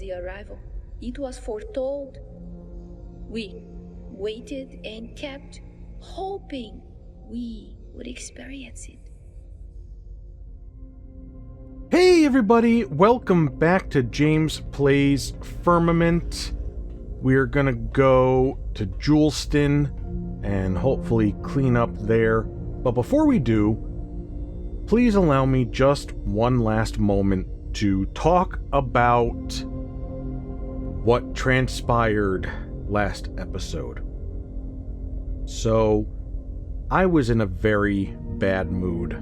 the arrival. It was foretold. We waited and kept hoping we would experience it. Hey everybody, welcome back to James Plays Firmament. We're gonna go to Juleston and hopefully clean up there. But before we do, please allow me just one last moment to talk about what transpired last episode. So, I was in a very bad mood.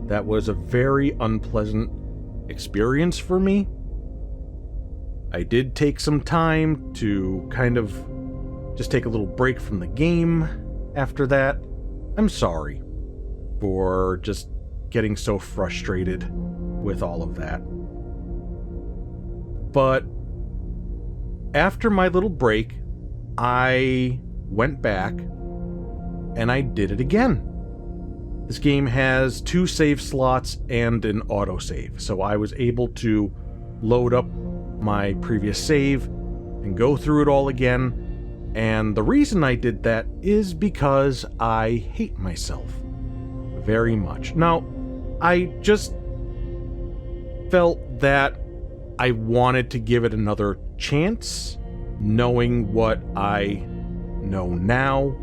That was a very unpleasant experience for me. I did take some time to kind of just take a little break from the game after that. I'm sorry for just getting so frustrated with all of that. But after my little break, I went back and I did it again. This game has 2 save slots and an autosave, so I was able to load up my previous save and go through it all again. And the reason I did that is because I hate myself very much. Now, I just felt that I wanted to give it another chance, knowing what I know now,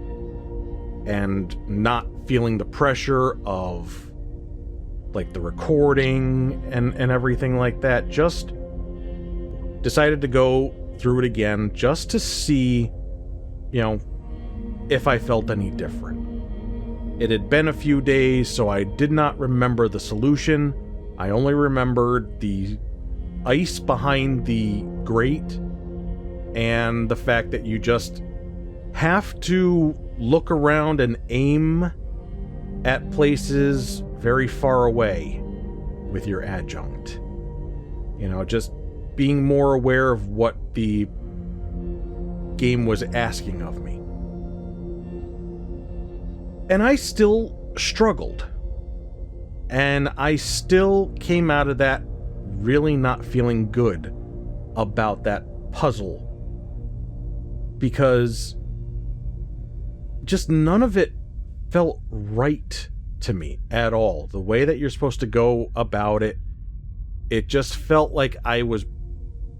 and not feeling the pressure of, like, the recording and everything like that. Just decided to go through it again, just to see, if I felt any different. It had been a few days, so I did not remember the solution. I only remembered the ice behind the grate and the fact that you just have to look around and aim at places very far away with your adjunct. Just being more aware of what the game was asking of me. And I still struggled. And I still came out of that really not feeling good about that puzzle. Because just none of it felt right to me at all. The way that you're supposed to go about it, it just felt like I was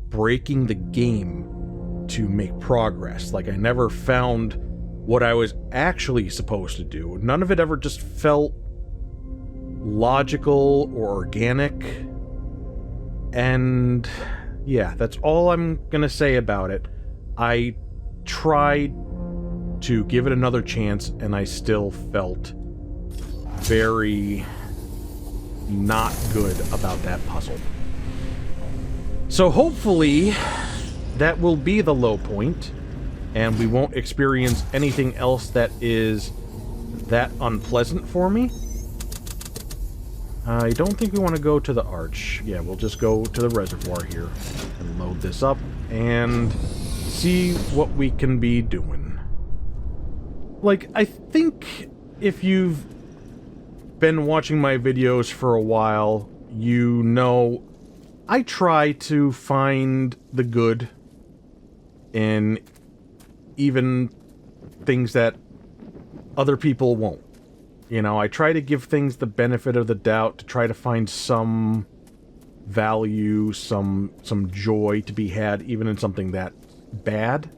breaking the game to make progress. Like I never found what I was actually supposed to do. None of it ever just felt logical or organic. And yeah, that's all I'm gonna say about it. I tried to give it another chance, and I still felt very not good about that puzzle. So hopefully that will be the low point, and we won't experience anything else that is that unpleasant for me. I don't think we want to go to the arch. Yeah, we'll just go to the reservoir here and load this up and see what we can be doing. Like, I think if you've been watching my videos for a while, you know I try to find the good in even things that other people won't. I try to give things the benefit of the doubt, to try to find some value, some joy to be had, even in something that bad.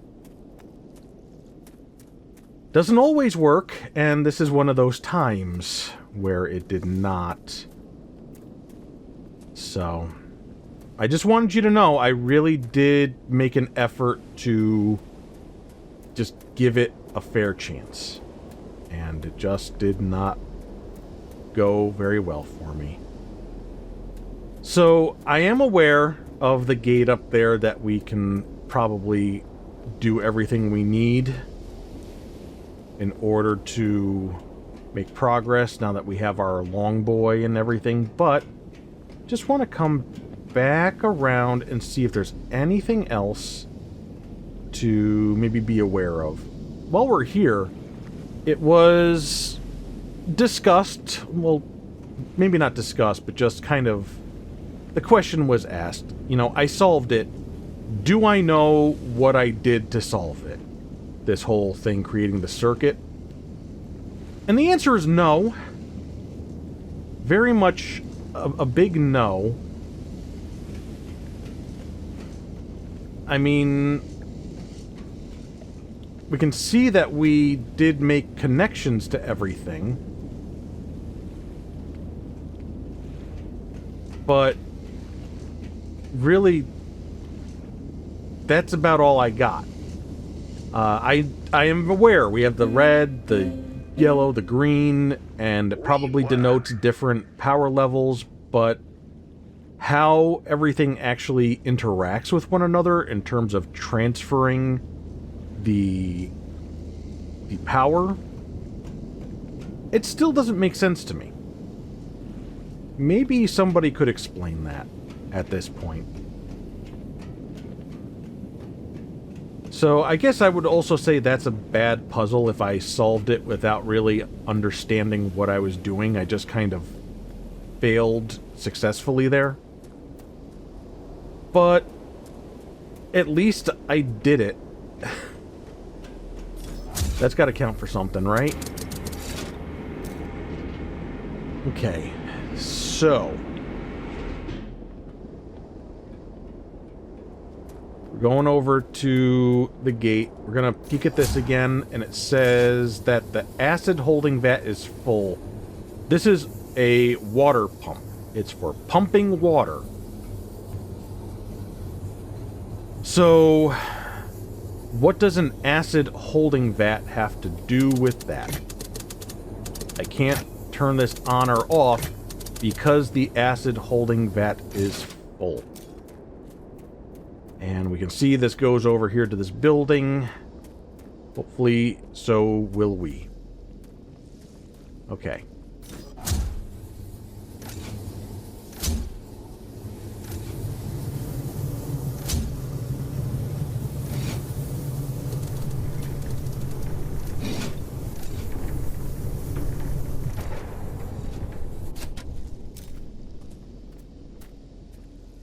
Doesn't always work, and this is one of those times where it did not. So, I just wanted you to know I really did make an effort to just give it a fair chance. And it just did not go very well for me. So, I am aware of the gate up there that we can probably do everything we need in order to make progress now that we have our long boy and everything, but just want to come back around and see if there's anything else to maybe be aware of. While we're here, it was discussed, well, maybe not discussed, but just kind of the question was asked. You know, I solved it. Do I know what I did to solve it? This whole thing creating the circuit? And the answer is no. Very much a big no. I mean, we can see that we did make connections to everything. But really, that's about all I got. I am aware we have the red, the yellow, the green, and it probably denotes different power levels, but how everything actually interacts with one another in terms of transferring the power, it still doesn't make sense to me. Maybe somebody could explain that at this point. So I guess I would also say that's a bad puzzle if I solved it without really understanding what I was doing. I just kind of failed successfully there. But at least I did it. That's got to count for something, right? Okay, so we're going over to the gate. We're gonna peek at this again, and it says that the acid holding vat is full. This is a water pump. It's for pumping water. So, what does an acid holding vat have to do with that? I can't turn this on or off because the acid holding vat is full. And we can see this goes over here to this building. Hopefully, so will we. Okay.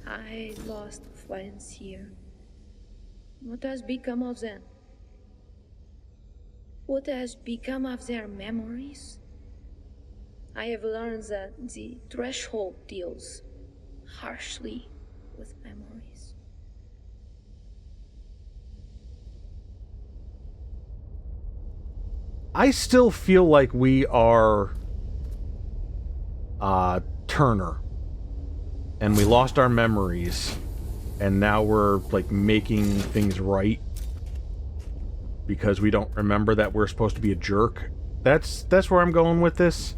I lost friends here. What has become of them? What has become of their memories? I have learned that the threshold deals harshly with memories. I still feel like we are Turner. And we lost our memories. And now we're, like, making things right. Because we don't remember that we're supposed to be a jerk. That's where I'm going with this.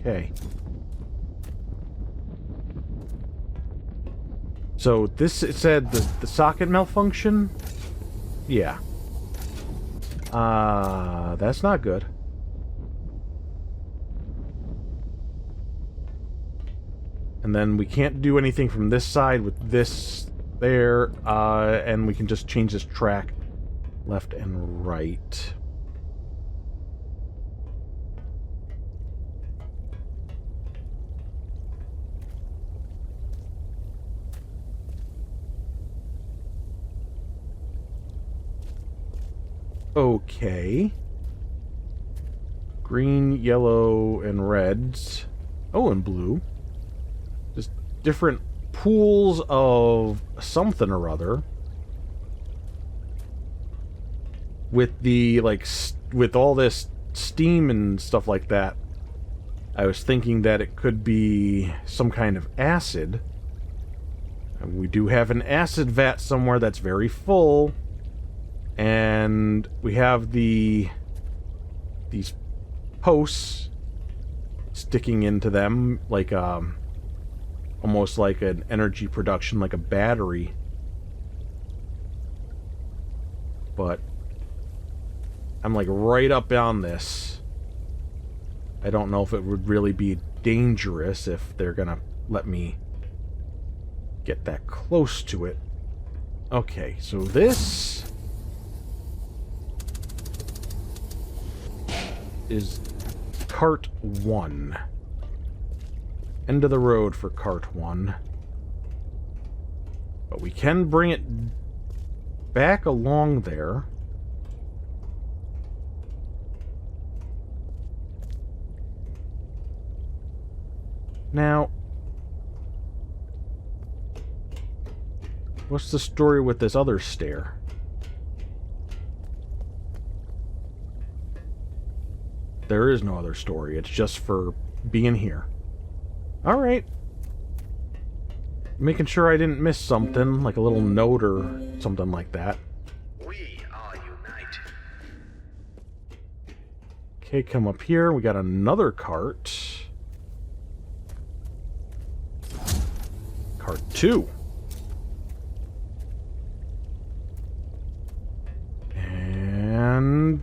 Okay. So this, it said the socket malfunction? Yeah. That's not good. And then we can't do anything from this side with this there, and we can just change this track left and right. Okay. Green, yellow, and reds. Oh, and blue. Just different pools of something or other. With the, like, with all this steam and stuff like that, I was thinking that it could be some kind of acid. And we do have an acid vat somewhere that's very full. And we have these posts sticking into them, like almost like an energy production, like a battery. But I'm like right up on this. I don't know if it would really be dangerous if they're gonna let me get that close to it. Okay, so this is cart 1. End of the road for cart 1. But we can bring it back along there. Now, what's the story with this other stair? There is no other story. It's just for being here. Alright. Making sure I didn't miss something, like a little note or something like that. We are united. Okay, come up here. We got another cart. Cart 2. And...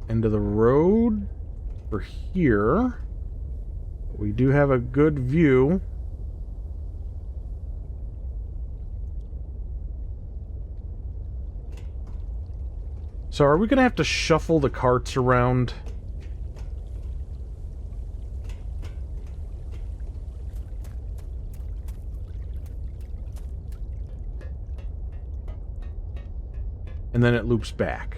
end of the road for here. We do have a good view. So are we going to have to shuffle the carts around? And then it loops back.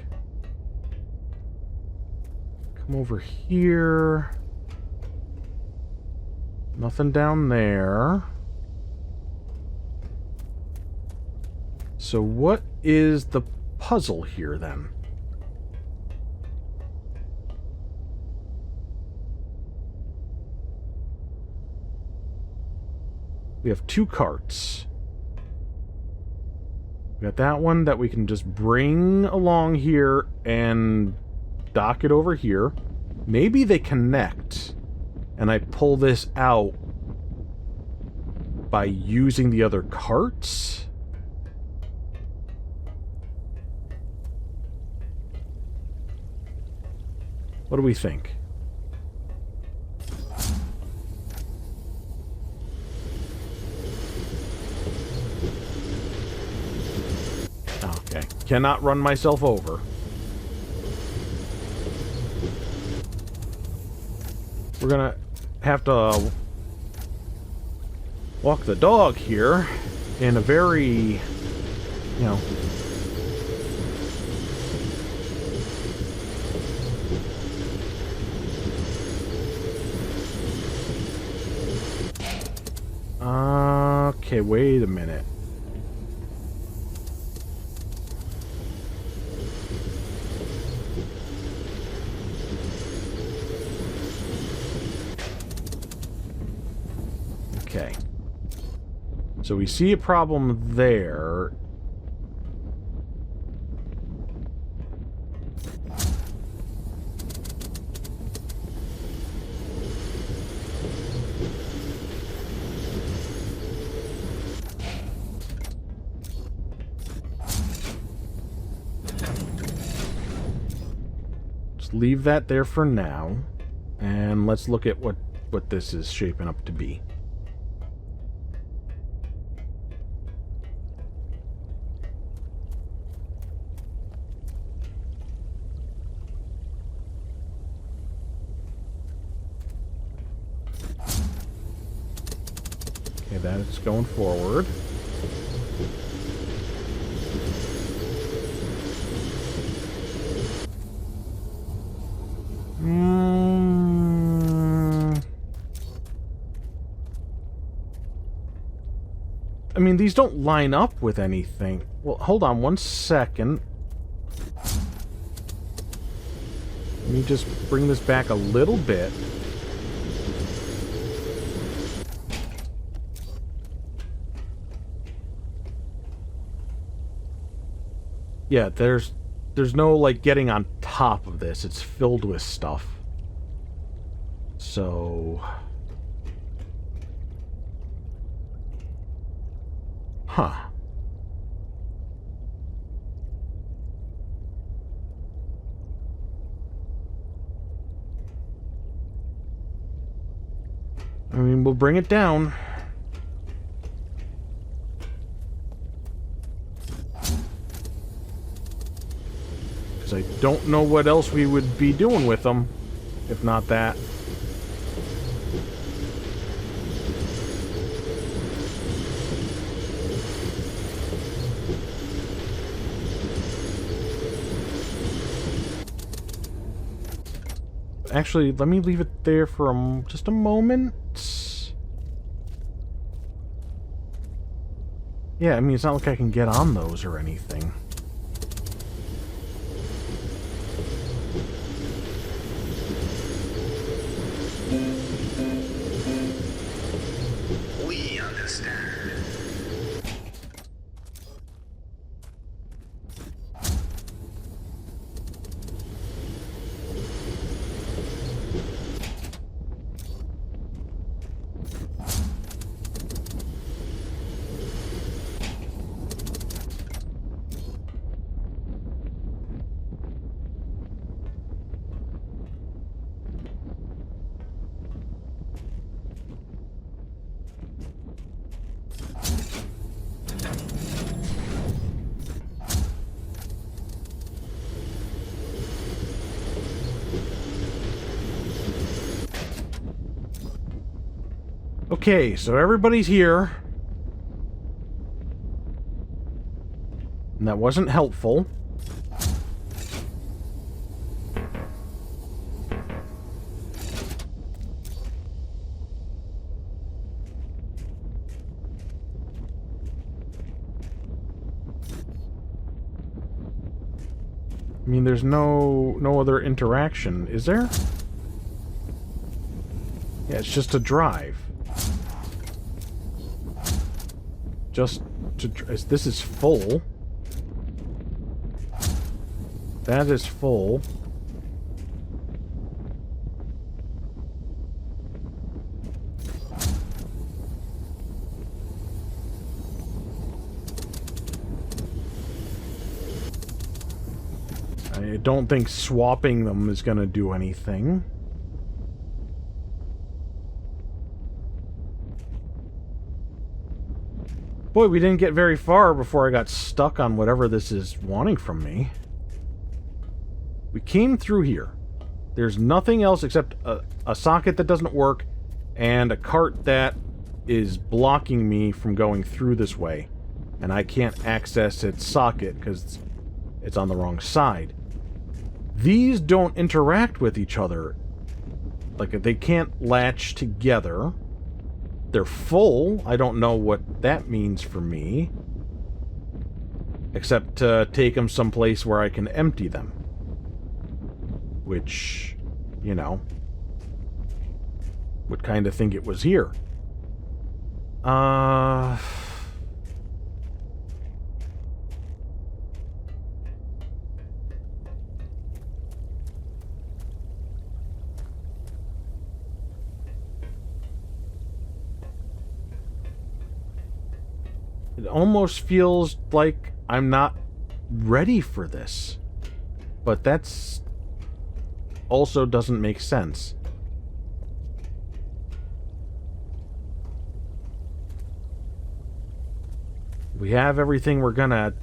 Come over here. Nothing down there. So what is the puzzle here then? We have 2 carts. We got that one that we can just bring along here and dock it over here. Maybe they connect, and I pull this out by using the other carts? What do we think? Okay, cannot run myself over. We're gonna have to walk the dog here in a very, you know, okay, wait a minute. Okay. So we see a problem there. Just leave that there for now. And let's look at what this is shaping up to be. Okay, that is going forward. I mean, these don't line up with anything. Well, hold on one second. Let me just bring this back a little bit. Yeah, there's no, like, getting on top of this. It's filled with stuff. So... huh. I mean, we'll bring it down. because I don't know what else we would be doing with them, if not that. Actually, let me leave it there for just a moment. Yeah, I mean, it's not like I can get on those or anything. We understand. Okay, so everybody's here. And that wasn't helpful. I mean, there's no other interaction, is there? Yeah, it's just a drive. Just to... This is full. That is full. I don't think swapping them is going to do anything. Boy, we didn't get very far before I got stuck on whatever this is wanting from me. We came through here. There's nothing else except a socket that doesn't work and a cart that is blocking me from going through this way. And I can't access its socket because it's on the wrong side. These don't interact with each other. Like, they can't latch together. They're full. I don't know what that means for me. Except to take them someplace where I can empty them. Which, you know, would kind of think it was here. It almost feels like I'm not ready for this. But that's also doesn't make sense. We have everything we're gonna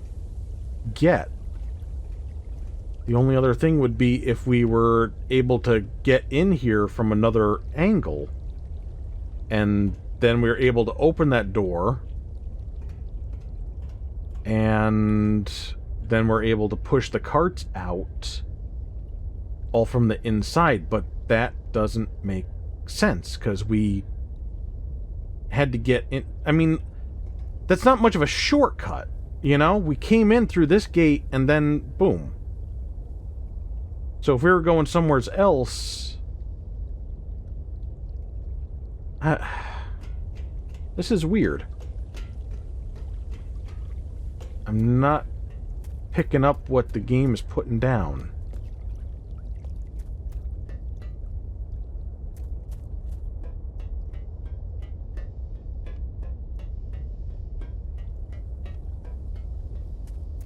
get. The only other thing would be if we were able to get in here from another angle. And then we were able to open that door. And then we're able to push the carts out all from the inside, but that doesn't make sense because we had to get in. I mean, that's not much of a shortcut, you know? We came in through this gate and then boom. So if we were going somewhere else, this is weird. I'm not picking up what the game is putting down.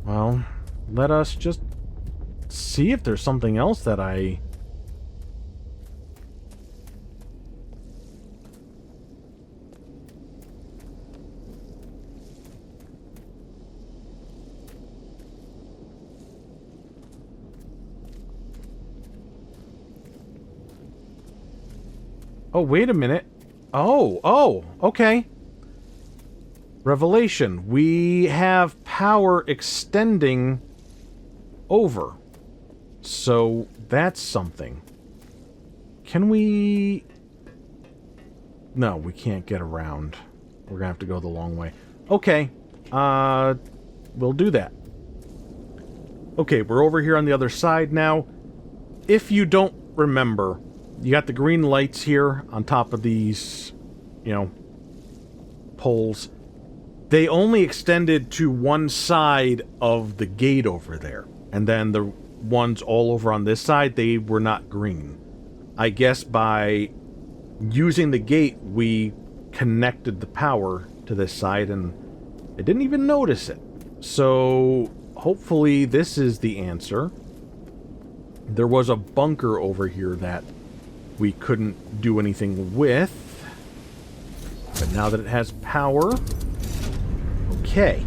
Well, let us just see if there's something else that I... Oh, wait a minute. Oh, okay. Revelation. We have power extending over. So that's something. Can we... No, we can't get around. We're gonna have to go the long way. Okay. We'll do that. Okay, we're over here on the other side now. If you don't remember, you got the green lights here on top of these, you know, poles. They only extended to one side of the gate over there. And then the ones all over on this side, they were not green. I guess by using the gate, we connected the power to this side, and I didn't even notice it. So, hopefully this is the answer. There was a bunker over here that we couldn't do anything with. But now that it has power... Okay.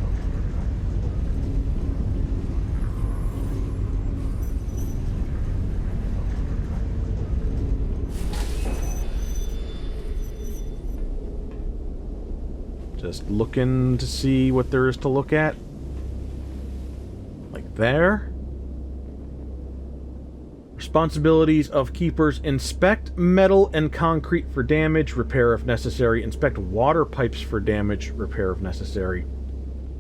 Just looking to see what there is to look at. Like there. Responsibilities of keepers: inspect metal and concrete for damage, repair if necessary, inspect water pipes for damage, repair if necessary,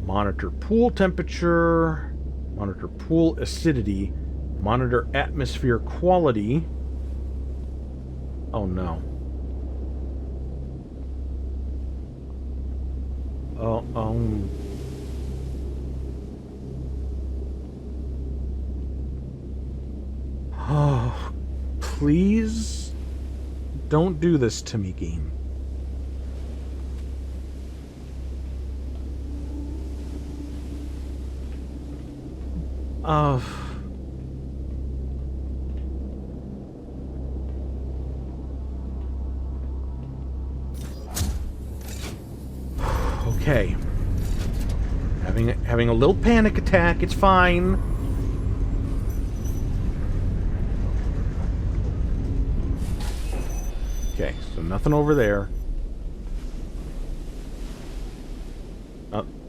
monitor pool temperature, monitor pool acidity, monitor atmosphere quality. Oh no. Oh, please don't do this to me, game. Okay. Having a little panic attack, it's fine. Okay, so nothing over there.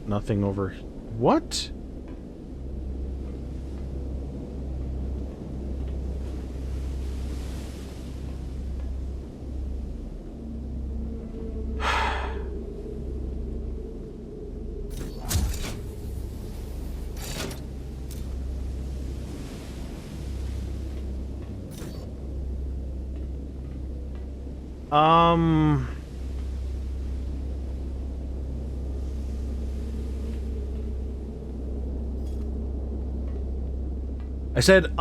Nothing over... What? I said,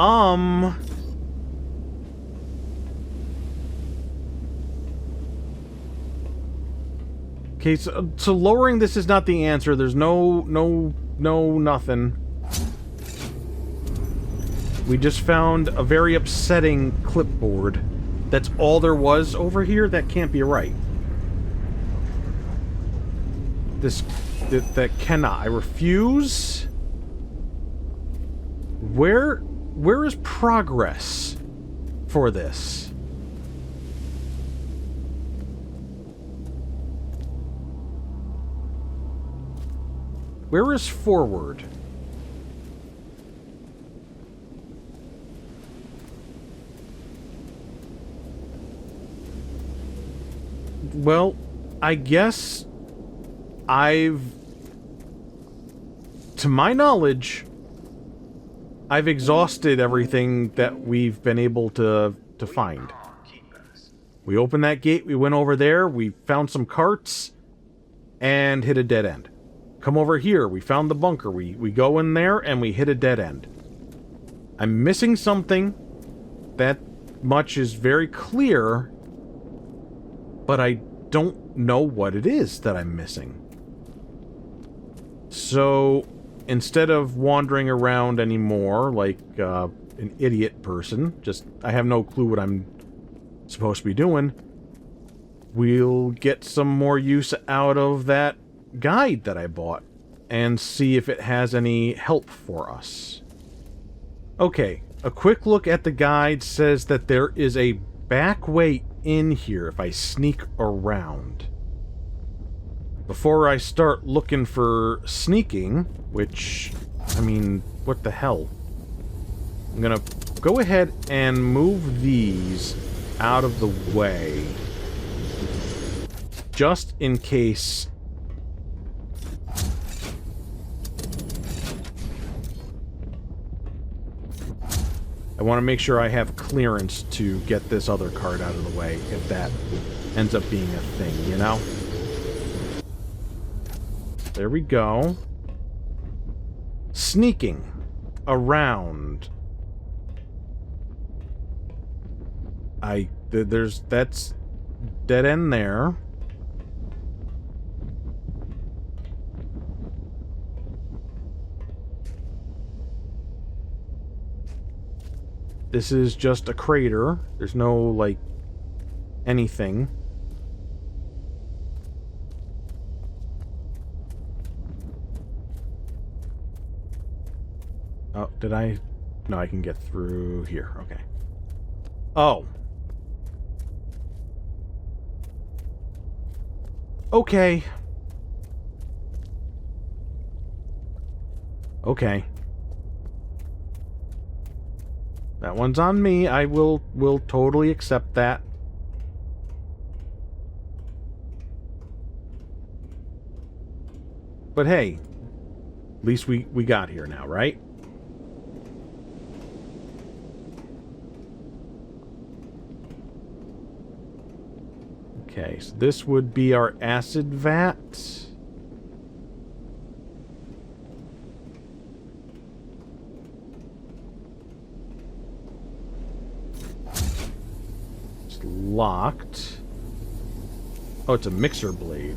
Okay, so lowering this is not the answer. There's no, nothing. We just found a very upsetting clipboard. That's all there was over here? That can't be right. That cannot. I refuse. Where is progress for this? Where is forward? Well, I guess to my knowledge, I've exhausted everything that we've been able to find. We opened that gate, we went over there, we found some carts, and hit a dead end. Come over here, we found the bunker, we go in there, and we hit a dead end. I'm missing something. That much is very clear, but I don't know what it is that I'm missing. So, instead of wandering around anymore like an idiot person, I have no clue what I'm supposed to be doing, we'll get some more use out of that guide that I bought and see if it has any help for us. Okay, a quick look at the guide says that there is a back way in here if I sneak around. Before I start looking for sneaking, which, I mean, what the hell? I'm gonna go ahead and move these out of the way. Just in case. I want to make sure I have clearance to get this other card out of the way if that ends up being a thing, you know? There we go. Sneaking around. That's dead end there. This is just a crater. There's no, like, anything. Oh, did I? No, I can get through here. Okay. Oh. Okay. Okay. That one's on me. I will totally accept that. But hey, at least we got here now, right? Okay, so this would be our acid vat. It's locked. Oh, it's a mixer blade.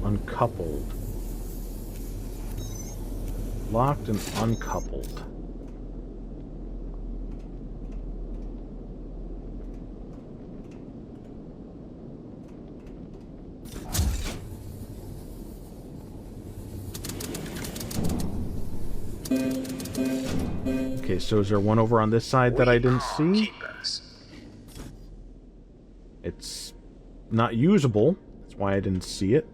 Uncoupled. Locked and uncoupled. Okay, so is there one over on this side that I didn't see? It's not usable. That's why I didn't see it.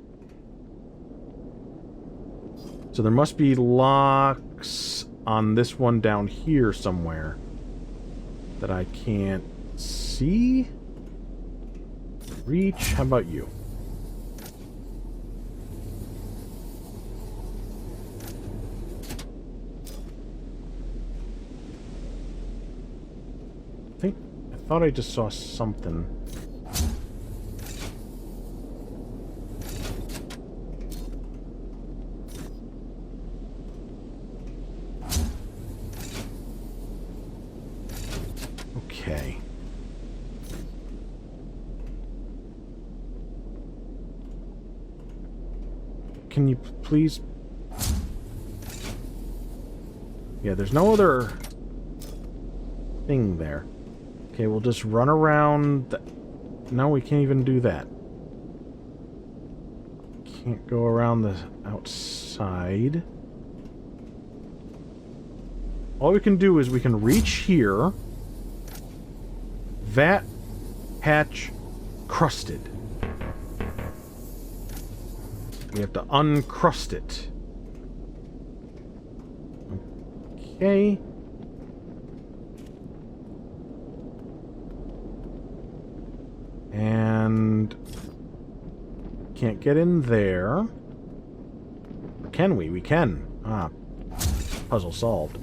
So there must be locks on this one down here somewhere that I can't see. Reach, how about you? I thought I just saw something. Okay. Can you please... Yeah, there's no other thing there. Okay, we'll just run around... No, we can't even do that. Can't go around the outside. All we can do is we can reach here. Vat hatch crusted. We have to uncrust it. Okay. And can't get in there. Can we? We can. Ah. Puzzle solved.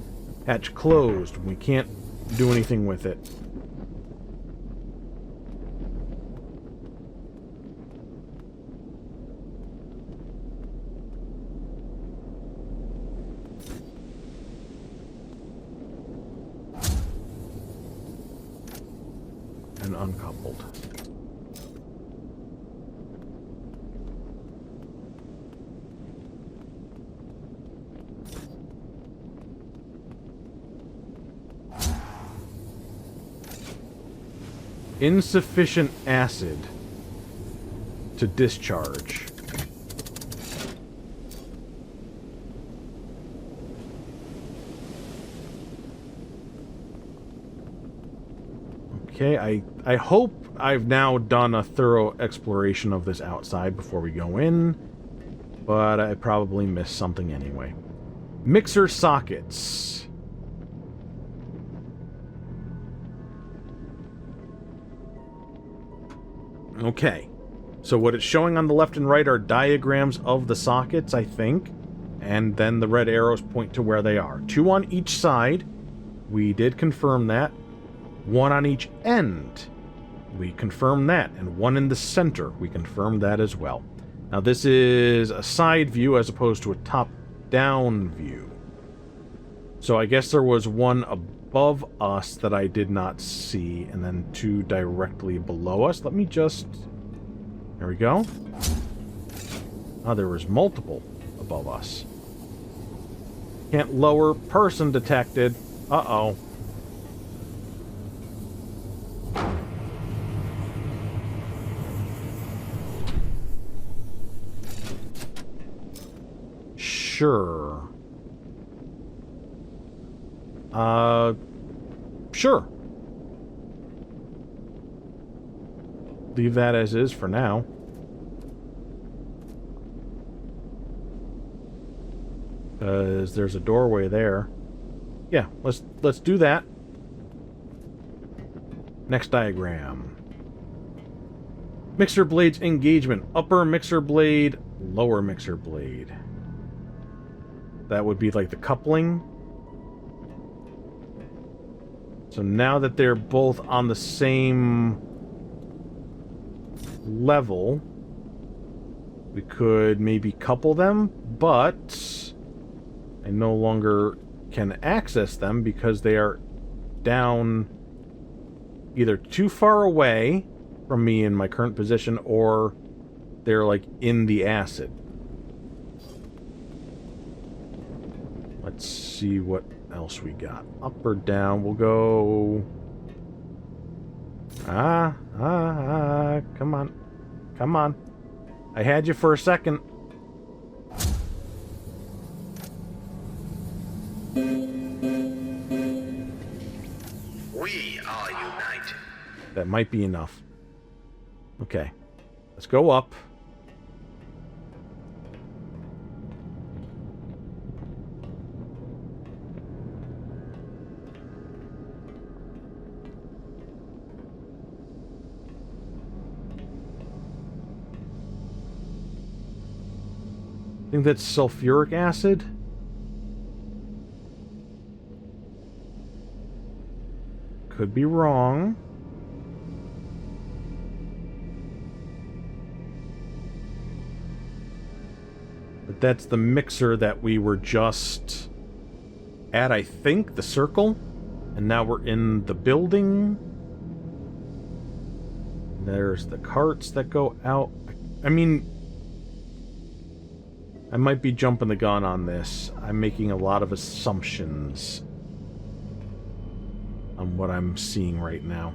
Hatch closed. We can't do anything with it. And uncoupled. Insufficient acid to discharge. Okay, I hope I've now done a thorough exploration of this outside before we go in, but I probably missed something anyway. Mixer sockets. Okay. So what it's showing on the left and right are diagrams of the sockets, I think. And then the red arrows point to where they are. 2 on each side. We did confirm that. 1 on each end. We confirmed that. And 1 in the center. We confirmed that as well. Now this is a side view as opposed to a top-down view. So I guess there was 1 above us that I did not see, and then 2 directly below us. Let me just... There we go. Oh, there was multiple above us. Can't lower. Person detected. Uh-oh. Sure. Sure. Leave that as is for now. Because there's a doorway there. Yeah, let's do that. Next diagram. Mixer blades engagement. Upper mixer blade, lower mixer blade. That would be like the coupling. So now that they're both on the same level, we could maybe couple them, but I no longer can access them because they are down either too far away from me in my current position, or they're like in the acid. Let's see what else we got. Up or down? We'll go... come on. Come on. I had you for a second. We are united. That might be enough. Okay. Let's go up. I think that's sulfuric acid. Could be wrong. But that's the mixer that we were just at, I think, the circle. And now we're in the building. There's the carts that go out. I mean, I might be jumping the gun on this. I'm making a lot of assumptions on what I'm seeing right now.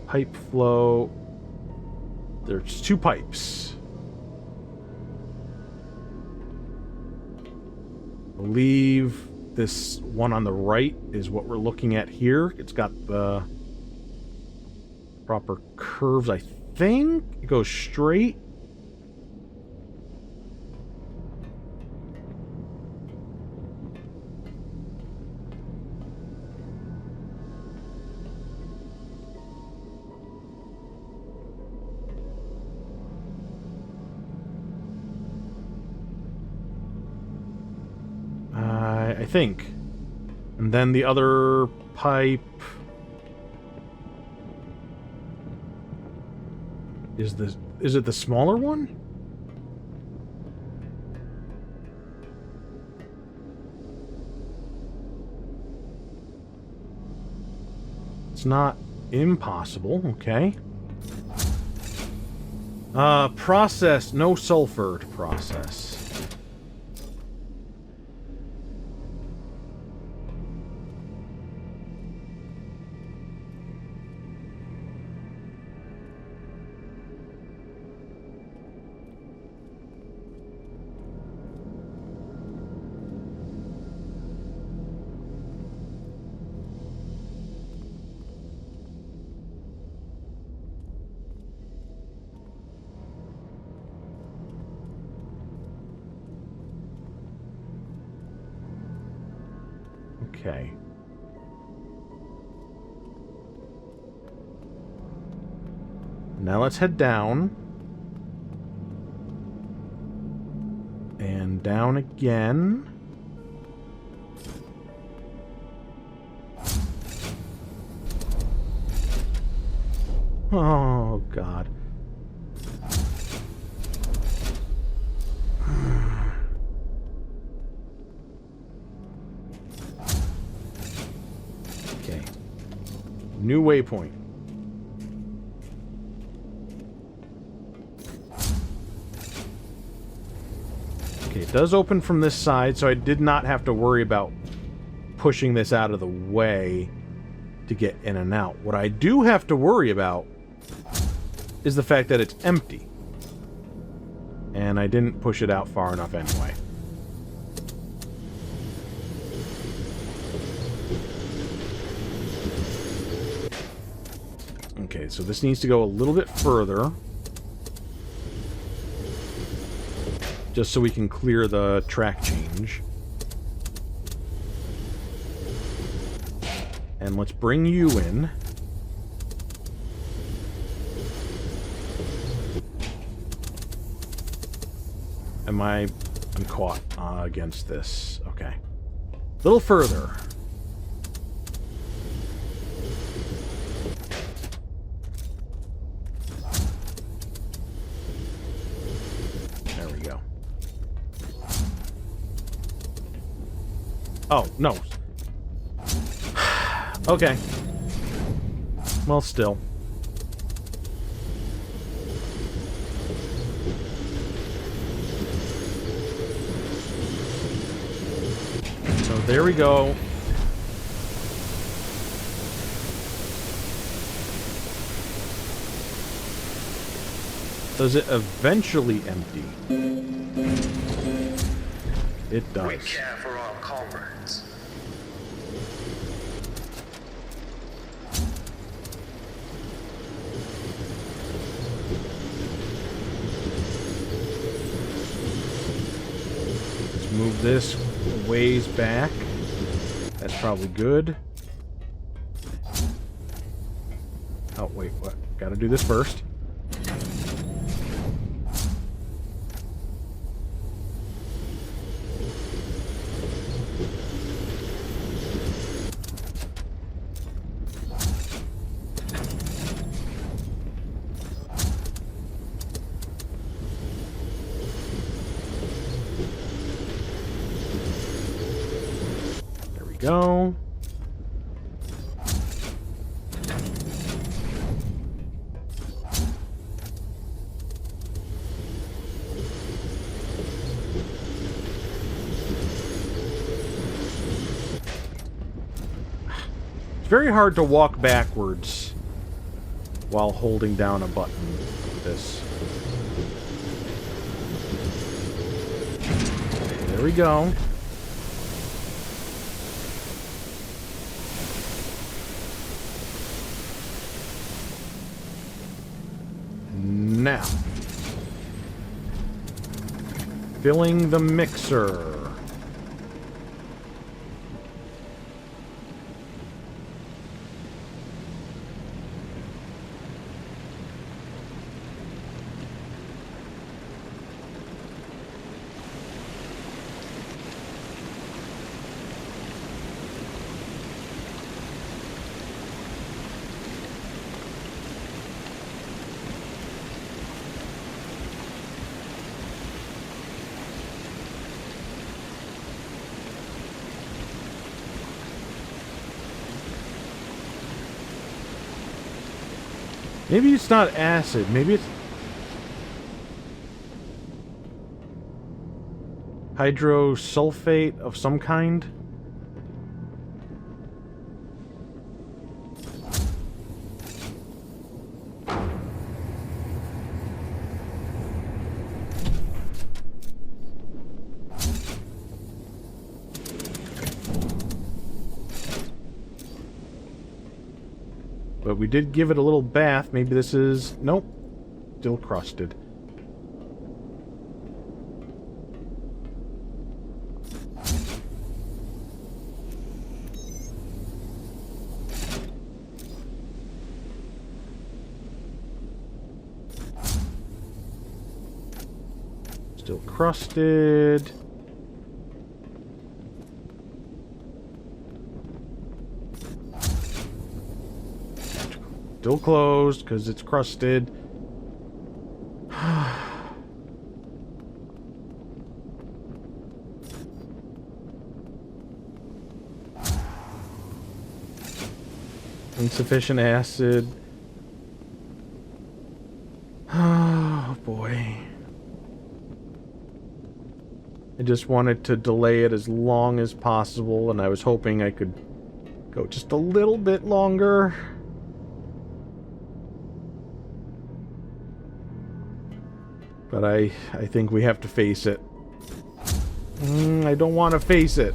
Pipe flow. There's 2 pipes. I believe this one on the right is what we're looking at here. It's got the proper curves, I think. It goes straight. I think. And then the other pipe is it the smaller one? It's not impossible, okay. Process, no sulfur to process. Okay. Now let's head down. And down again. Oh, God. Okay. New waypoint. Okay, it does open from this side, so I did not have to worry about pushing this out of the way to get in and out. What I do have to worry about is the fact that it's empty. And I didn't push it out far enough anyway. Okay, so this needs to go a little bit further. Just so we can clear the track change. And let's bring you in. I'm caught against this. Okay. A little further. There we go. Oh, no. Okay. Well, still. So there we go. Does it eventually empty? It We does. care for our comrades. Let's move this a ways back. That's probably good. Oh, wait, what? Gotta do this first. Go. It's very hard to walk backwards while holding down a button like this. There we go. Now, filling the mixer. Maybe it's not acid. Maybe it's hydrosulfate of some kind. But we did give it a little bath. Maybe this is... Nope. Still crusted. Still crusted. Still closed because it's crusted. Insufficient acid. Oh boy. I just wanted to delay it as long as possible, and I was hoping I could go just a little bit longer. But I think we have to face it. I don't want to face it.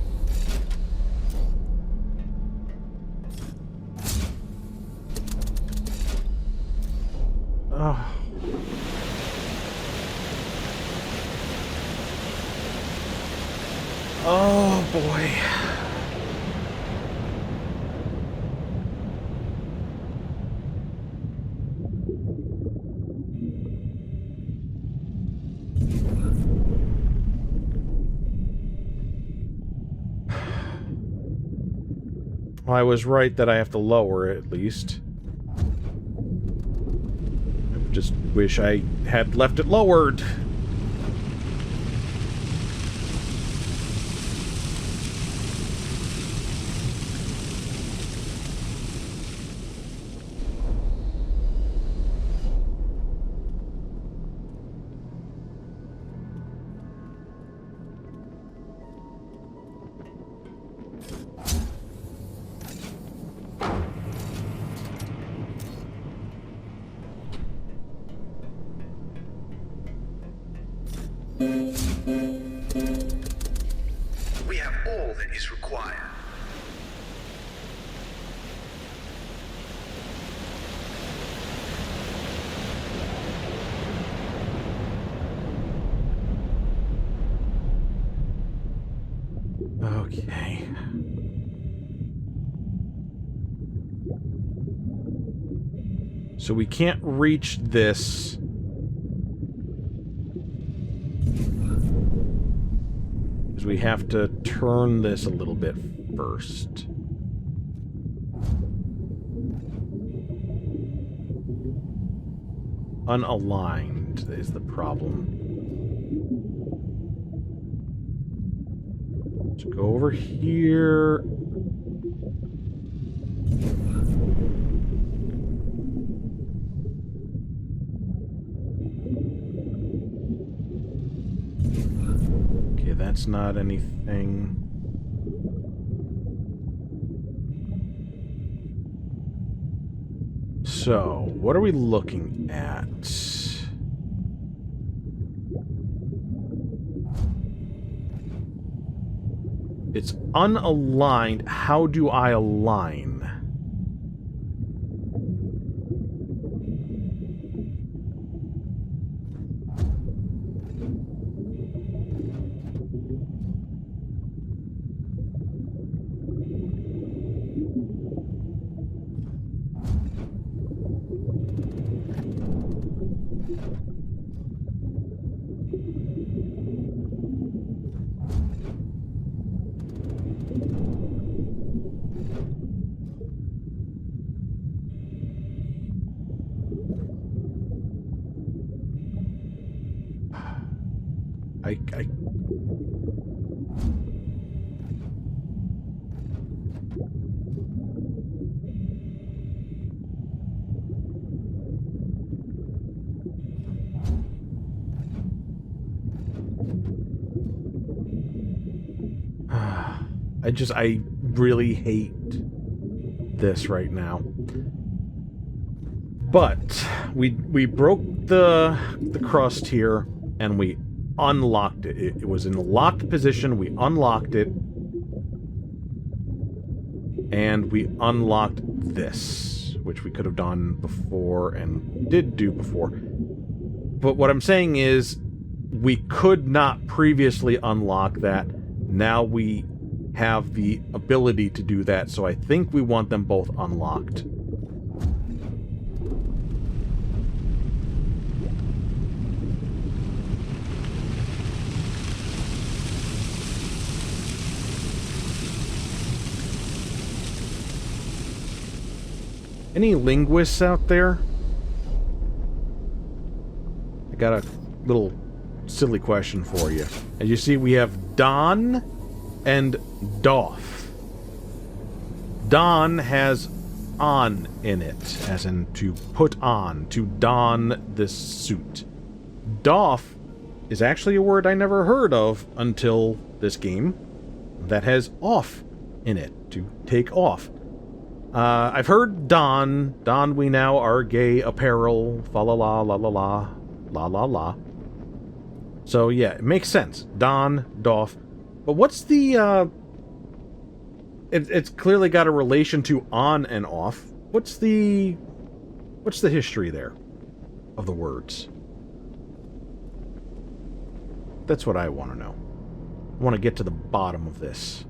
Oh. Oh boy. Well, I was right that I have to lower it, at least. I just wish I had left it lowered. We have all that is required. Okay. So we can't reach this. Because we have to turn this a little bit first. Unaligned is the problem. So go over here. Okay, that's not anything. So, what are we looking at? It's unaligned. How do I align? I I really hate this right now. But we broke the crust here and we unlocked it. It was in a locked position. We unlocked it. And we unlocked this, which we could have done before and did do before. But what I'm saying is we could not previously unlock that. Now we have the ability to do that, so I think we want them both unlocked. Any linguists out there? I got a little silly question for you. As you see, we have Don and Doff. Don has on in it, as in to put on, to don this suit. Doff is actually a word I never heard of until this game that has off in it, to take off. I've heard don we now are gay apparel, fa la la la la la, la la la. So yeah, it makes sense. Don, doff. But what's the, it's clearly got a relation to on and off. What's the history there of the words? That's what I want to know. I want to get to the bottom of this.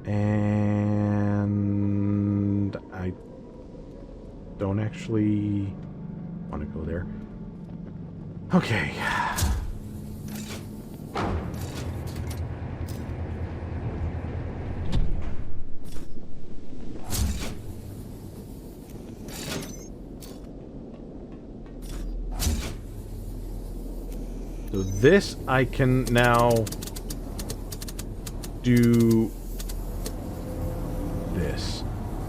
And I don't actually want to go there. Okay. So this I can now do this.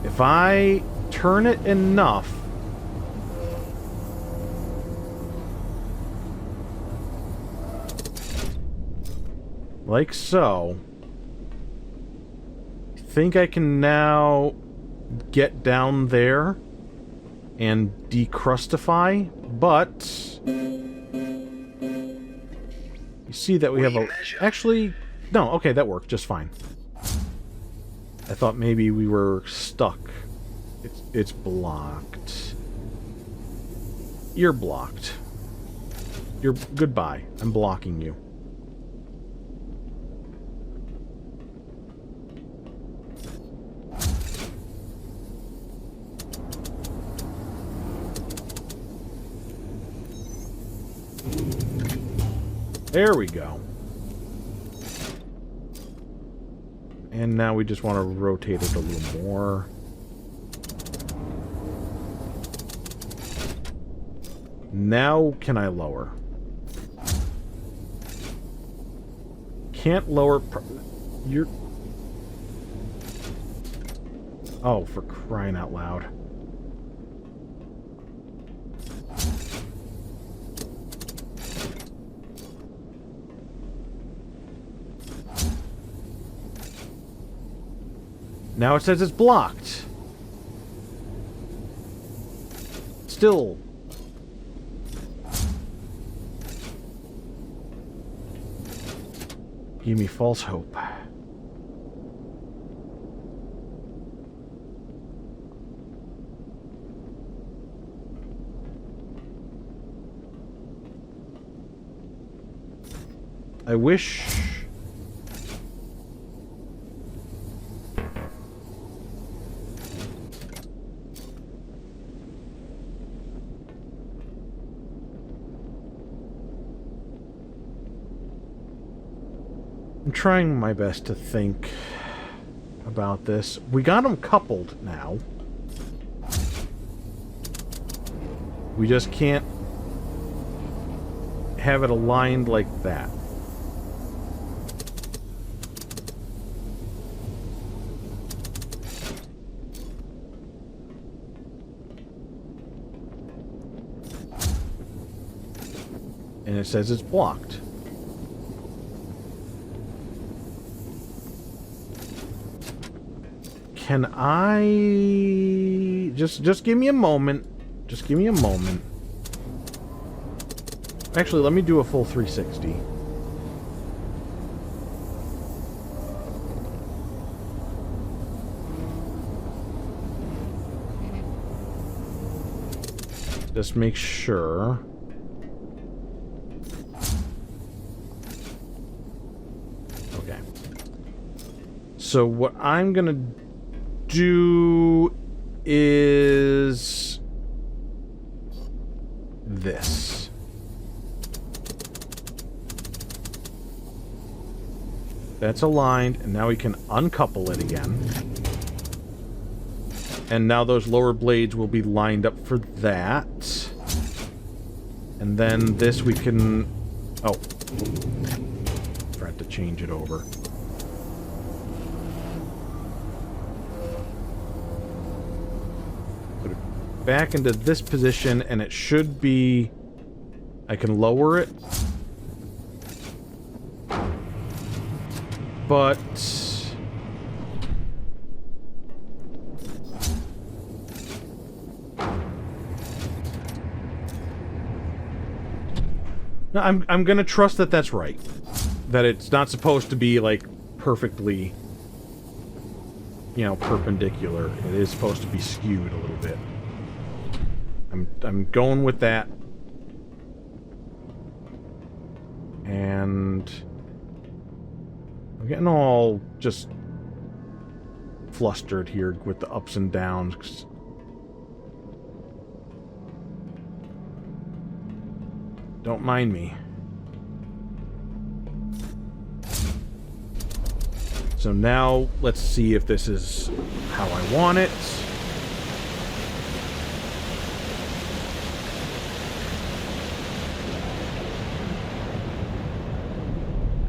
If I turn it enough, like so, I think I can now get down there and decrustify, but you see that we have a... Actually, no, okay, that worked just fine. I thought maybe we were stuck. It's blocked. You're blocked. You're... Goodbye. I'm blocking you. There we go. And now we just want to rotate it a little more. Now can I lower? Can't lower... You're... Oh, for crying out loud. Now it says it's blocked. Still. Give me false hope. I wish... I'm trying my best to think about this. We got them coupled now. We just can't have it aligned like that. And it says it's blocked. Can I... Just give me a moment. Just give me a moment. Actually, let me do a full 360. Just make sure. Okay. So what I'm gonna do is this. That's aligned, and now we can uncouple it again. And now those lower blades will be lined up for that. And then this we can... Oh. Forgot to change it over. Put it back into this position, and it should be... I can lower it. But... No, I'm gonna trust that that's right. That it's not supposed to be, like, perfectly, you know, perpendicular. It is supposed to be skewed a little bit. I'm going with that. And... I'm getting all just flustered here with the ups and downs. Don't mind me. So now, let's see if this is how I want it.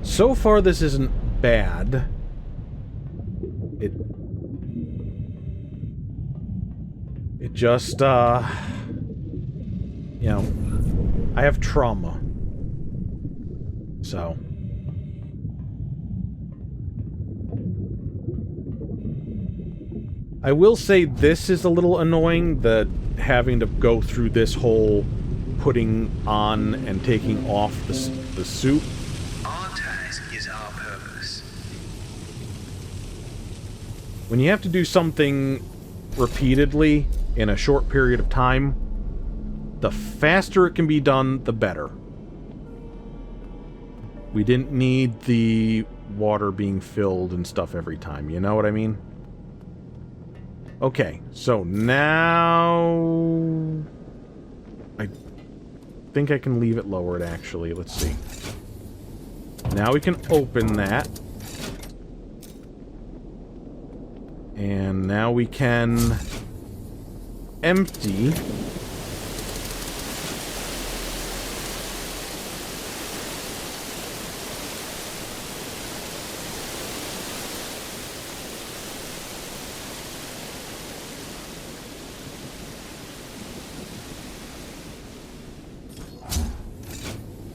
So far, this isn't bad. It just, you know, I have trauma. So. I will say this is a little annoying, that having to go through this whole putting on and taking off the suit. Our task is our purpose. When you have to do something repeatedly in a short period of time, the faster it can be done, the better. We didn't need the water being filled and stuff every time, you know what I mean? Okay, so now... I think I can leave it lowered, actually. Let's see. Now we can open that. And now we can empty.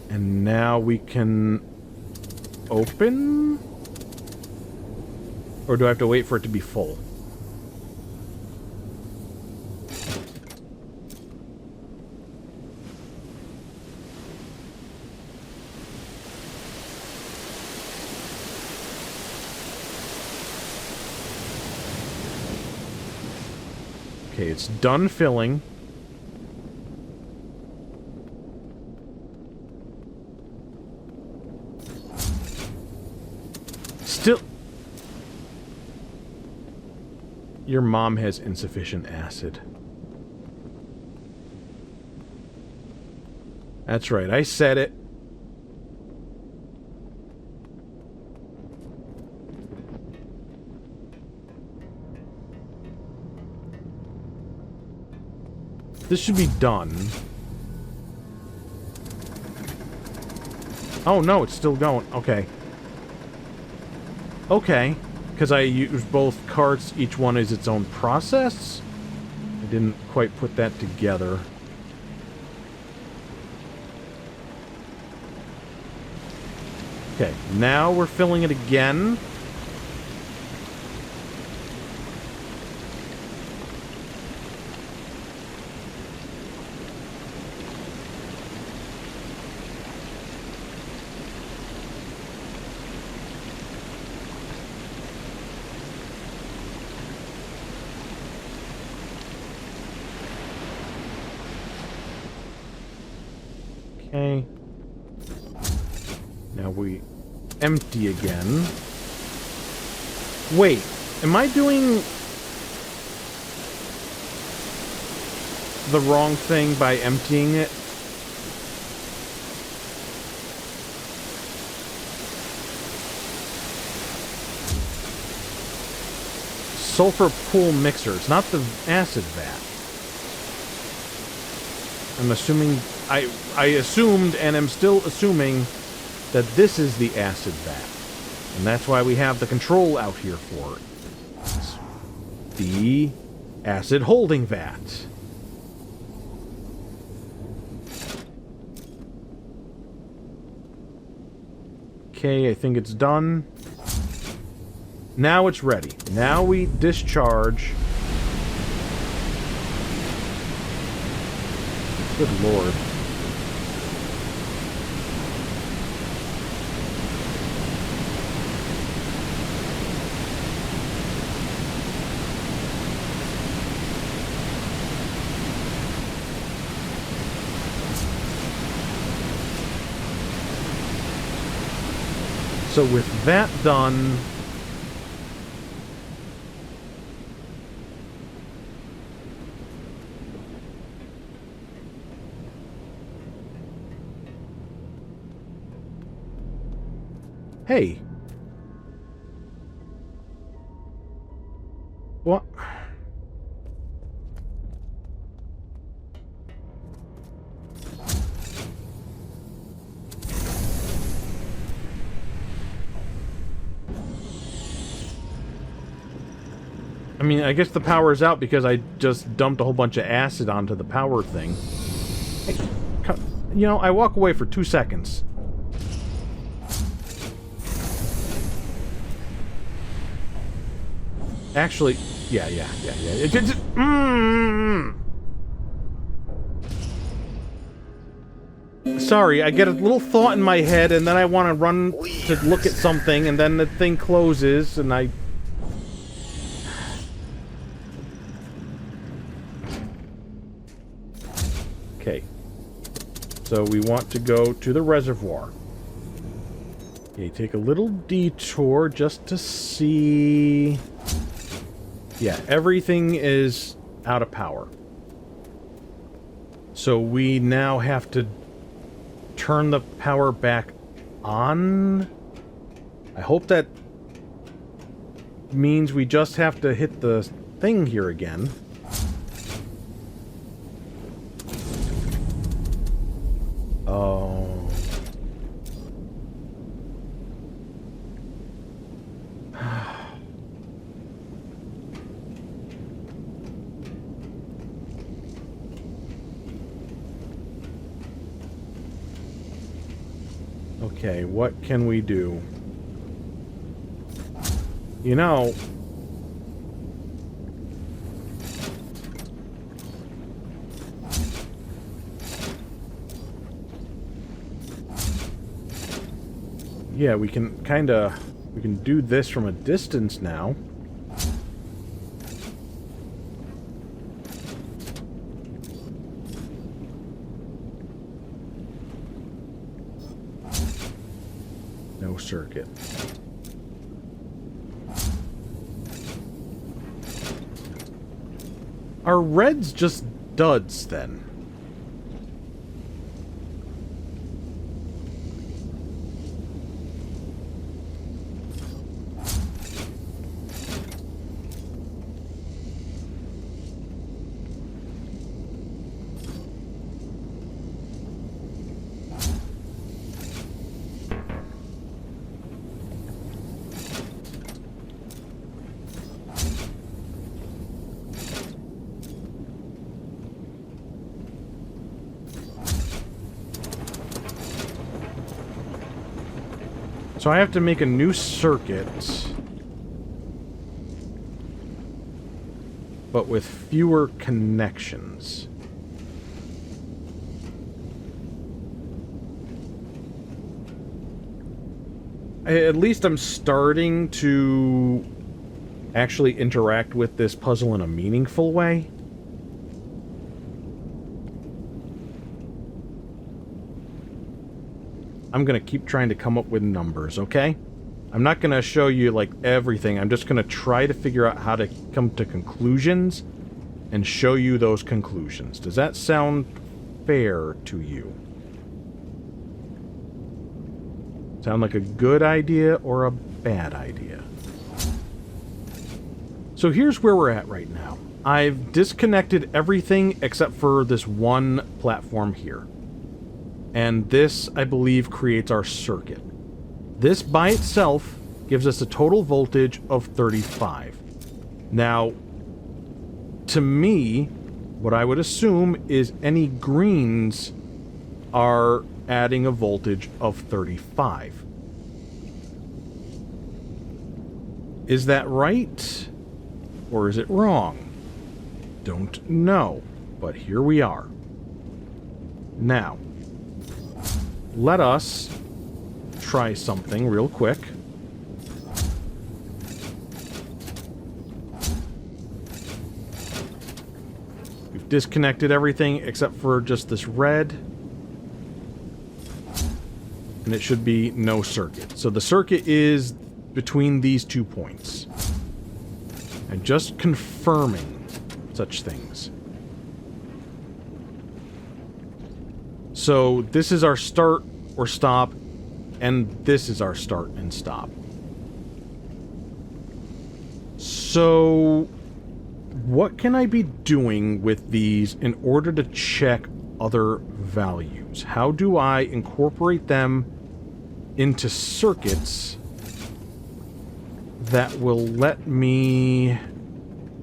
And now we can open? Or do I have to wait for it to be full? Okay, it's done filling. Still... Your mom has insufficient acid. That's right, I said it. This should be done. Oh no, it's still going. Okay. Okay. Because I used both carts, each one is its own process? I didn't quite put that together. Okay, now we're filling it again. Okay. Now we empty again. Wait, am I doing the wrong thing by emptying it? sulfur pool mixer. It's not the acid vat. I'm assuming... I assumed, and am still assuming, that this is the acid vat. And that's why we have the control out here for it. It's the acid holding vat. Okay, I think it's done. Now it's ready. Now we discharge. Good lord. So with that done, hey, what? I mean, I guess the power's out because I just dumped a whole bunch of acid onto the power thing. Hey, you know, I walk away for 2 seconds. Actually, yeah. Sorry, I get a little thought in my head, and then I want to run to look at something, and then the thing closes, and I... Okay. So we want to go to the reservoir. Okay, take a little detour just to see... Yeah, everything is out of power. So we now have to turn the power back on. I hope that means we just have to hit the thing here again. Oh. Okay, what can we do? You know... Yeah, we can we can do this from a distance now. No circuit. Are reds just duds then? So I have to make a new circuit, but with fewer connections. At least I'm starting to actually interact with this puzzle in a meaningful way. I'm gonna keep trying to come up with numbers, okay? I'm not gonna show you, like, everything. I'm just gonna try to figure out how to come to conclusions and show you those conclusions. Does that sound fair to you? Sound like a good idea or a bad idea? So here's where we're at right now. I've disconnected everything except for this one platform here. And this, I believe, creates our circuit. This by itself gives us a total voltage of 35. Now, to me, what I would assume is any greens are adding a voltage of 35. Is that right? Or is it wrong? Don't know, but here we are. Now, let us try something real quick. We've disconnected everything except for just this red. And it should be no circuit. So the circuit is between these 2 points. And just confirming such things. So this is our start or stop, and this is our start and stop. So what can I be doing with these in order to check other values? How do I incorporate them into circuits that will let me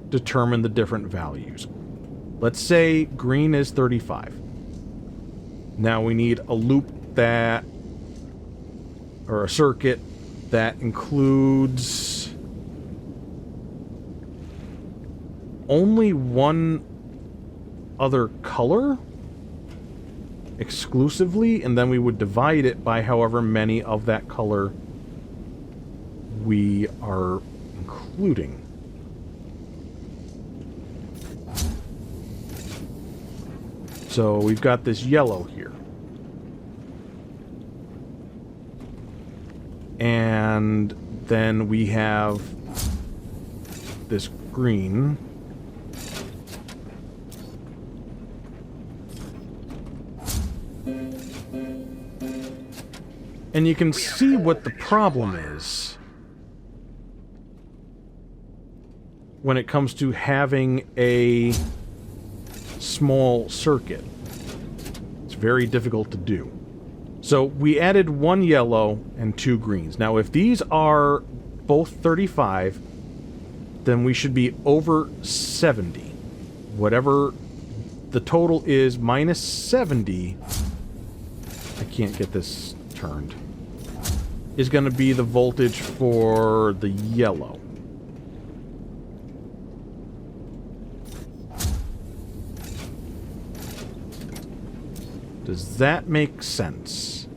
determine the different values? Let's say green is 35. Now we need a loop that, or a circuit that includes only one other color exclusively, and then we would divide it by however many of that color we are including. So we've got this yellow here. And then we have this green. And you can see what the problem is when it comes to having a small circuit. It's very difficult to do. So we added 1 yellow and 2 greens. Now if these are both 35, then we should be over 70. Whatever the total is minus 70, I can't get this turned, is going to be the voltage for the yellow. Does that make sense?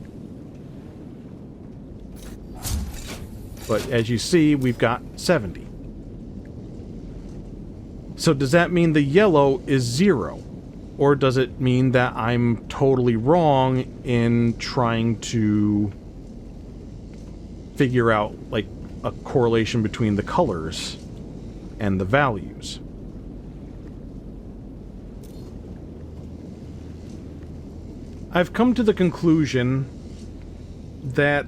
But as you see, we've got 70. So does that mean the yellow is 0? Or does it mean that I'm totally wrong in trying to figure out, like, a correlation between the colors and the values? I've come to the conclusion that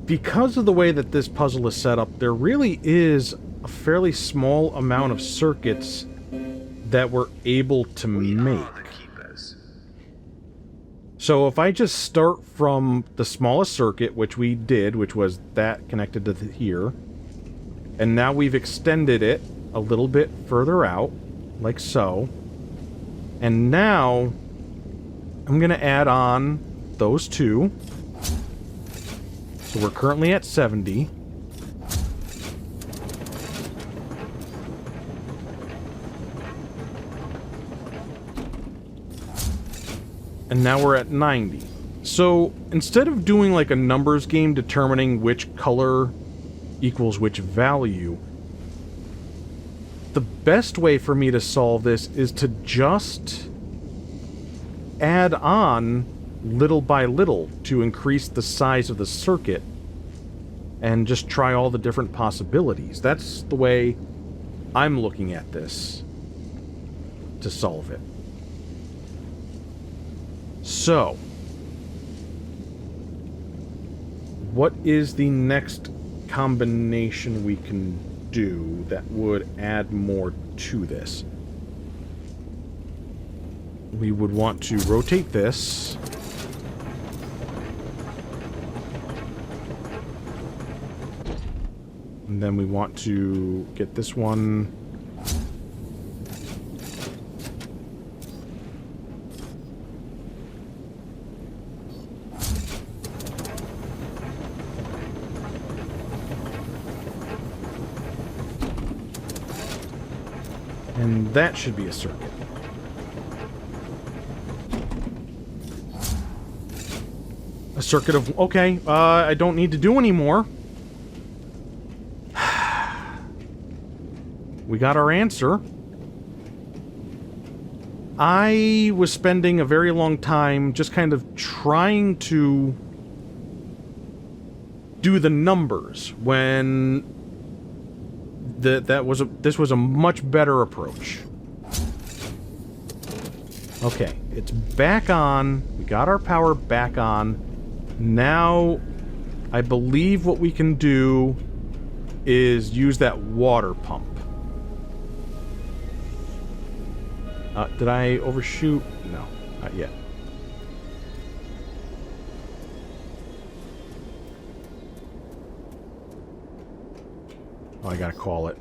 because of the way that this puzzle is set up, there really is a fairly small amount of circuits that we're able to make. So if I just start from the smallest circuit, which we did, which was that connected to here, and now we've extended it a little bit further out, like so, and now I'm going to add on those 2. So we're currently at 70. And now we're at 90. So instead of doing like a numbers game determining which color equals which value, the best way for me to solve this is to just add on little by little to increase the size of the circuit and just try all the different possibilities. That's the way I'm looking at this to solve it. So, what is the next combination we can do that would add more to this? We would want to rotate this. And then we want to get this one. And that should be a circuit. A circuit of... Okay, I don't need to do any more. We got our answer. I was spending a very long time just kind of trying to do the numbers when this was a much better approach. Okay, it's back on. We got our power back on. Now, I believe what we can do is use that water pump. Did I overshoot? No, not yet. Oh, I gotta call it.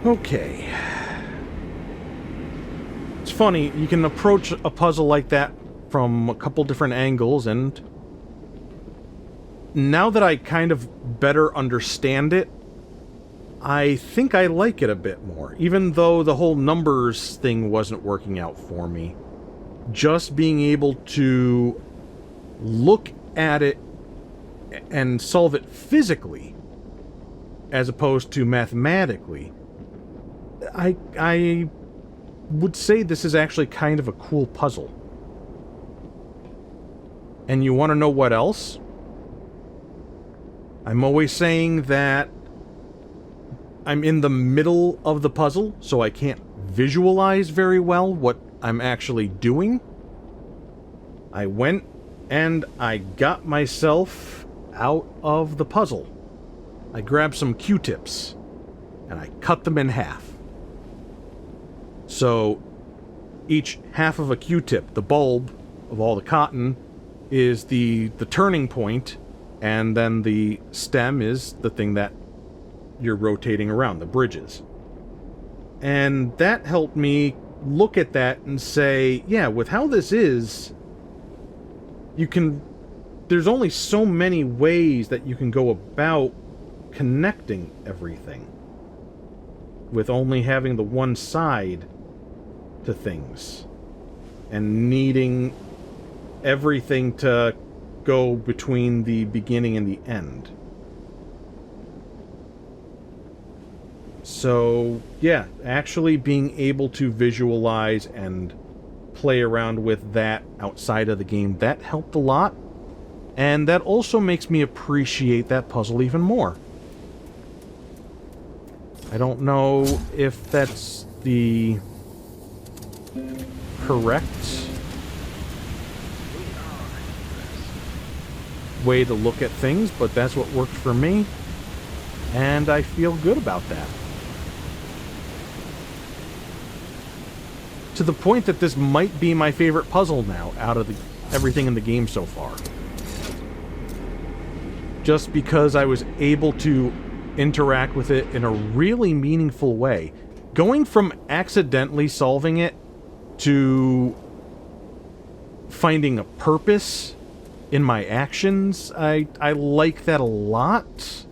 Okay. It's funny, you can approach a puzzle like that from a couple different angles, and now that I kind of better understand it, I think I like it a bit more. Even though the whole numbers thing wasn't working out for me, just being able to look at it and solve it physically, as opposed to mathematically, I would say this is actually kind of a cool puzzle. And you want to know what else? I'm always saying that I'm in the middle of the puzzle, so I can't visualize very well what I'm actually doing. I went and I got myself out of the puzzle. I grabbed some Q-tips and I cut them in half. So each half of a Q-tip, the bulb of all the cotton, is the turning point, and then the stem is the thing that you're rotating around, the bridges. And that helped me look at that and say, yeah, with how this is, there's only so many ways that you can go about connecting everything with only having the one side to things and needing everything to go between the beginning and the end. So, yeah, actually being able to visualize and play around with that outside of the game, that helped a lot. And that also makes me appreciate that puzzle even more. I don't know if that's the correct way to look at things, but that's what worked for me, and I feel good about that. To the point that this might be my favorite puzzle now, out of everything in the game so far. Just because I was able to interact with it in a really meaningful way. Going from accidentally solving it to finding a purpose in my actions, I like that a lot.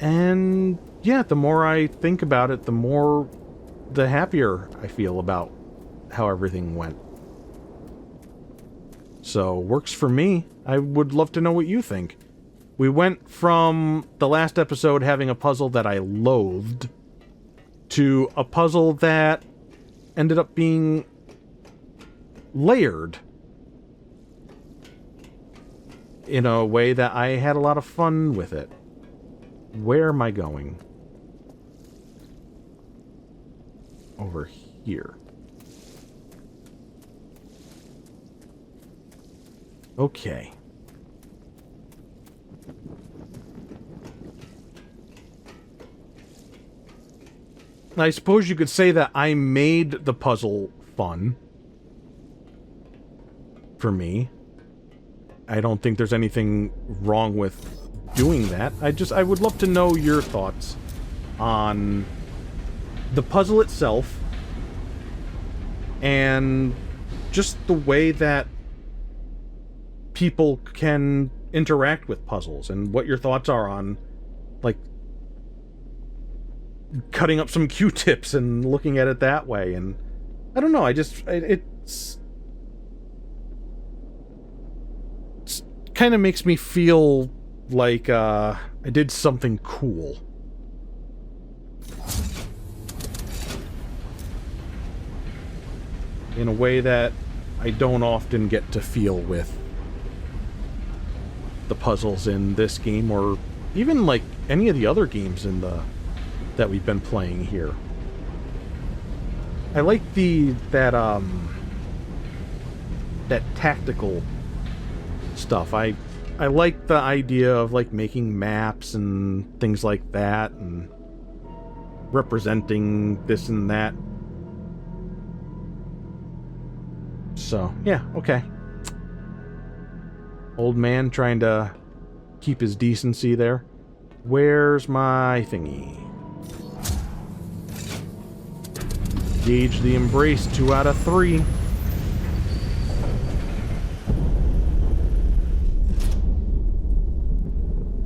And yeah, the more I think about it, the happier I feel about how everything went. So, works for me. I would love to know what you think. We went from the last episode having a puzzle that I loathed to a puzzle that ended up being layered in a way that I had a lot of fun with it. where am I going? Over here. Okay. I suppose you could say that I made the puzzle fun. For me. I don't think there's anything wrong with doing that. I would love to know your thoughts on the puzzle itself and just the way that people can interact with puzzles and what your thoughts are on, like, cutting up some Q-tips and looking at it that way. And I don't know, it's kind of makes me feel like I did something cool. In a way that I don't often get to feel with the puzzles in this game, or even like any of the other games in that we've been playing here. I like that tactical stuff. I like the idea of like making maps and things like that and representing this and that. So, yeah, okay. Old man trying to keep his decency there. Where's my thingy? Gauge the embrace, 2 out of 3.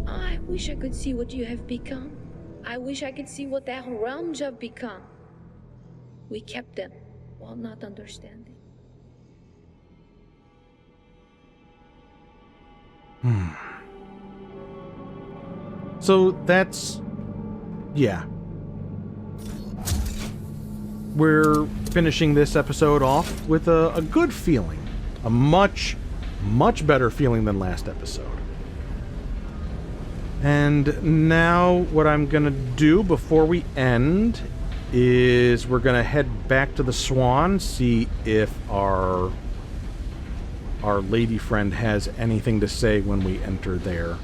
I wish I could see what you have become. I wish I could see what that realms have become. We kept them while not understanding. So that's... yeah. We're finishing this episode off with a good feeling. A much, much better feeling than last episode. And now what I'm gonna do before we end is we're gonna head back to the Swan, see if our lady friend has anything to say when we enter there.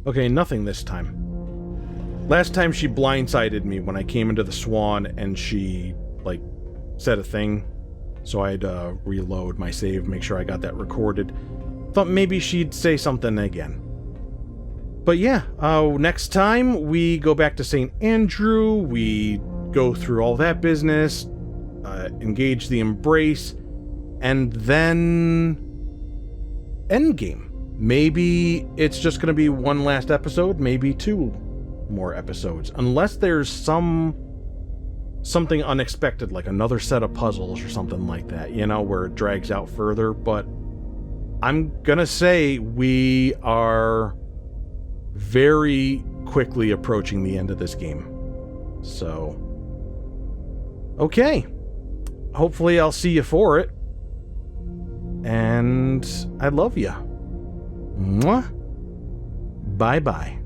Okay, nothing this time. Last time she blindsided me when I came into the Swan and she, like, said a thing. So I had to reload my save, make sure I got that recorded. Thought maybe she'd say something again. But yeah, next time we go back to St. Andrew, we go through all that business, engage the embrace, and then endgame. Maybe it's just going to be one last episode, maybe 2 more episodes, unless there's something unexpected, like another set of puzzles or something like that, you know, where it drags out further. But I'm gonna say we are very quickly approaching the end of this game. So, okay. Hopefully I'll see you for it. And I love you. Mwah. Bye-bye.